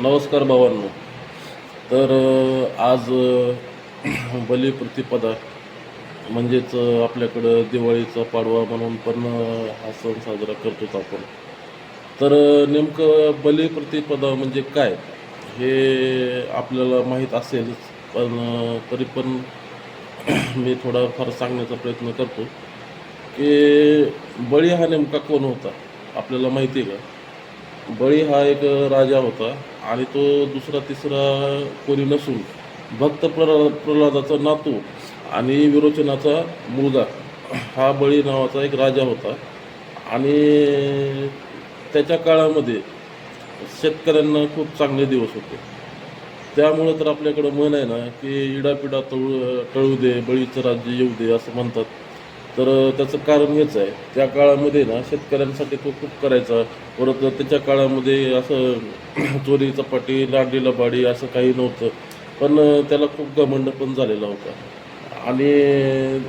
नमस्कार भावांनो. तर आज बलिप्रतिपदा म्हणजेच आपल्याकडं दिवाळीचा पाडवा म्हणून पण हा सण साजरा करतोच आपण. तर नेमकं बलिप्रतिपदा म्हणजे काय हे आपल्याला माहीत असेलच, पण तरी पण मी थोडाफार सांगण्याचा प्रयत्न करतो की बळी हा नेमका कोण होता आपल्याला माहिती आहे का? बळी हा एक राजा होता आणि तो दुसरा तिसरा कोणी नसून भक्त प्रल्हादाचा नातू आणि विरोचनाचा मुलगा हा बळी नावाचा एक राजा होता. आणि त्याच्या काळामध्ये शेतकऱ्यांना खूप चांगले दिवस होते. त्यामुळं तर आपल्याकडं म्हण आहे ना, की "इडापिडा टळू दे, बळीचं राज्य येऊ दे" असं म्हणतात. तर त्याचं कारण हेच आहे. त्या काळामध्ये ना शेतकऱ्यांसाठी तो खूप करायचा. परत त्याच्या काळामध्ये असं चोरी चपाटी, लांडी लबाडी असं काही नव्हतं. पण त्याला खूप घमंड पण झालेला होता. आणि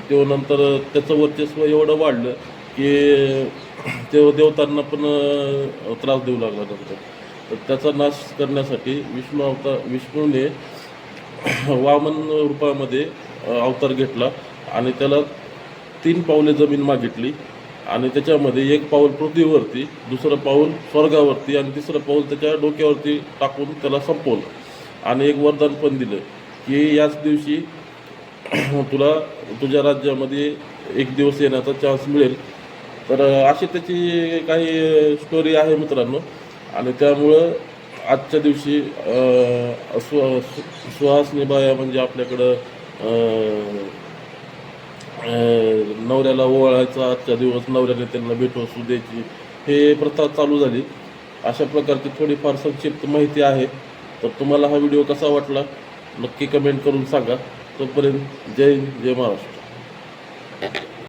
तो नंतर त्याचं वर्चस्व एवढं वाढलं, की तो देवतांना पण त्रास देऊ लागला नंतर. तर त्याचा नाश करण्यासाठी विष्णूने वामन रूपामध्ये अवतार घेतला आणि त्याला 3 पावले जमीन मागितली आणि त्याच्यामध्ये 1 पाऊल पृथ्वीवरती, दुसरं पाऊल स्वर्गावरती आणि तिसरं पाऊल त्याच्या डोक्यावरती टाकून त्याला संपवलं आणि एक वरदान पण दिलं, की याच दिवशी तुला तुझ्या राज्यामध्ये एक दिवस येण्याचा चान्स मिळेल. तर अशी त्याची काही स्टोरी आहे मित्रांनो. आणि त्यामुळं आजच्या दिवशी सुहासिनी बाया म्हणजे आपल्याकडं नवऱ्याला ओवाळायचा आजचा दिवस, नवऱ्याने त्यांना भेटवस्तू द्यायची, हे प्रथा चालू झाली. अशा प्रकारची थोडीफार संक्षिप्त माहिती आहे. तर तुम्हाला हा व्हिडिओ कसा वाटला नक्की कमेंट करून सांगा. तोपर्यंत जय हिंद, जय महाराष्ट्र.